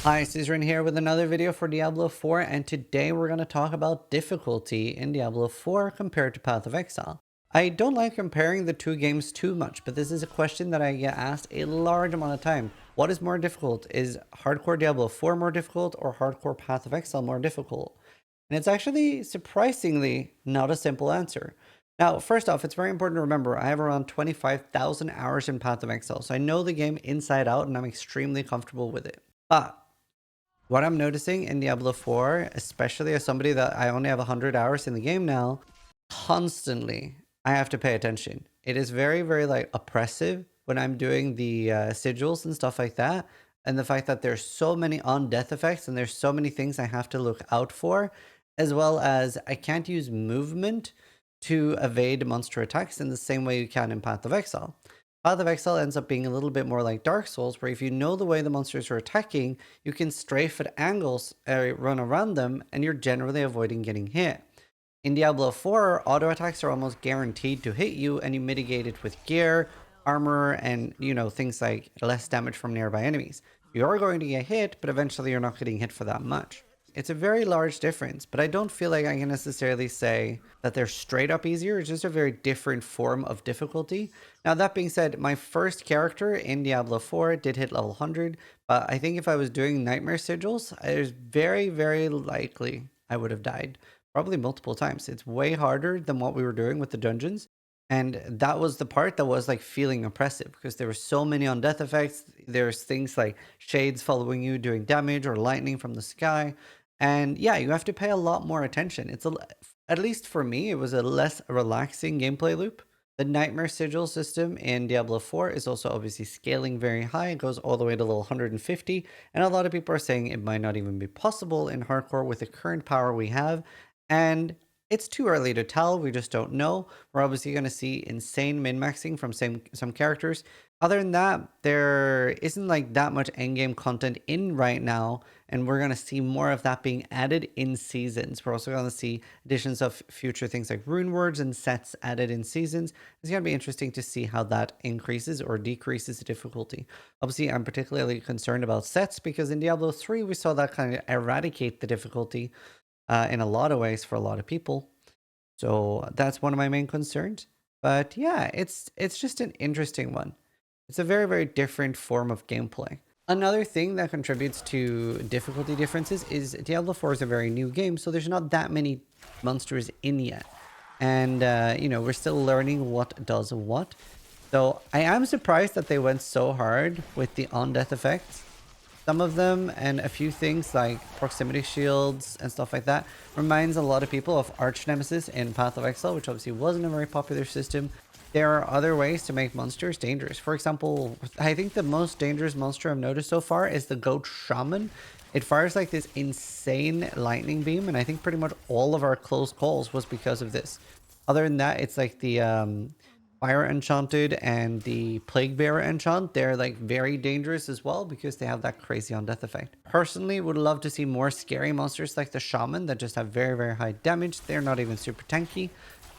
Hi, Zizaran here with another video for Diablo 4, and today we're going to talk about difficulty in Diablo 4 compared to Path of Exile. I don't like comparing the two games too much, but this is a question that I get asked a large amount of time. What is more difficult? Is hardcore Diablo 4 more difficult or hardcore Path of Exile more difficult? And it's actually surprisingly not a simple answer. Now, first off, it's very important to remember I have around 25,000 hours in Path of Exile, so I know the game inside out and I'm extremely comfortable with it. But what I'm noticing in Diablo 4, especially as somebody that I only have 100 hours in the game now, constantly I have to pay attention. It is very, very like oppressive when I'm doing the sigils and stuff like that. And the fact that there's so many on-death effects and there's so many things I have to look out for, as well as I can't use movement to evade monster attacks in the same way you can in Path of Exile. Path of Exile ends up being a little bit more like Dark Souls, where if you know the way the monsters are attacking, you can strafe at angles, run around them, and you're generally avoiding getting hit. In Diablo 4, auto attacks are almost guaranteed to hit you, and you mitigate it with gear, armor, and things like less damage from nearby enemies. You are going to get hit, but eventually you're not getting hit for that much. It's a very large difference, but I don't feel like I can necessarily say that they're straight up easier. It's just a very different form of difficulty. Now, that being said, my first character in Diablo 4 did hit level 100, but I think if I was doing Nightmare Sigils, it's very, very likely I would have died. Probably multiple times. It's way harder than what we were doing with the dungeons. And that was the part that was like feeling oppressive because there were so many on death effects. There's things like shades following you doing damage or lightning from the sky. And yeah, you have to pay a lot more attention. At least for me, it was a less relaxing gameplay loop. The Nightmare Sigil system in Diablo 4 is also obviously scaling very high. It goes all the way to level 150. And a lot of people are saying it might not even be possible in hardcore with the current power we have. And it's too early to tell. We just don't know. We're obviously going to see insane min-maxing from some characters. Other than that, there isn't like that much endgame content in right now, and we're going to see more of that being added in seasons. We're also going to see additions of future things like rune words and sets added in seasons. It's going to be interesting to see how that increases or decreases the difficulty. Obviously, I'm particularly concerned about sets because in Diablo 3, we saw that kind of eradicate the difficulty in a lot of ways for a lot of people. So that's one of my main concerns. But yeah, it's just an interesting one. It's a very, very different form of gameplay. Another thing that contributes to difficulty differences is Diablo 4 is a very new game, so there's not that many monsters in yet. And, we're still learning what does what. So I am surprised that they went so hard with the on-death effects. Some of them and a few things like proximity shields and stuff like that reminds a lot of people of Arch Nemesis in Path of Exile, which obviously wasn't a very popular system. There are other ways to make monsters dangerous. For example, I think the most dangerous monster I've noticed so far is the Goat Shaman. It fires like this insane lightning beam, and I think pretty much all of our close calls was because of this. Other than that, it's like the Fire Enchanted and the Plague Bearer Enchant. They're like very dangerous as well because they have that crazy on death effect. Personally, would love to see more scary monsters like the Shaman that just have very, very high damage. They're not even super tanky.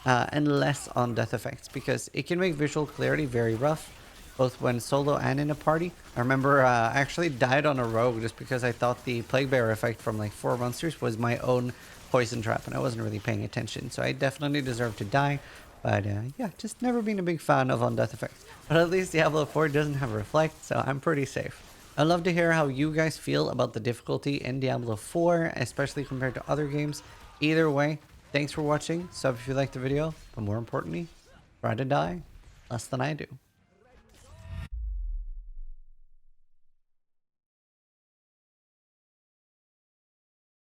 And less on death effects because it can make visual clarity very rough, both when solo and in a party. I remember I actually died on a rogue just because I thought the Plague Bearer effect from like 4 monsters was my own poison trap and I wasn't really paying attention. So I definitely deserve to die. But yeah, just never been a big fan of on death effects. But at least Diablo 4 doesn't have Reflect, so I'm pretty safe. I'd love to hear how you guys feel about the difficulty in Diablo 4, especially compared to other games. Either way, thanks for watching. Sub if you liked the video, but more importantly, try to die less than I do.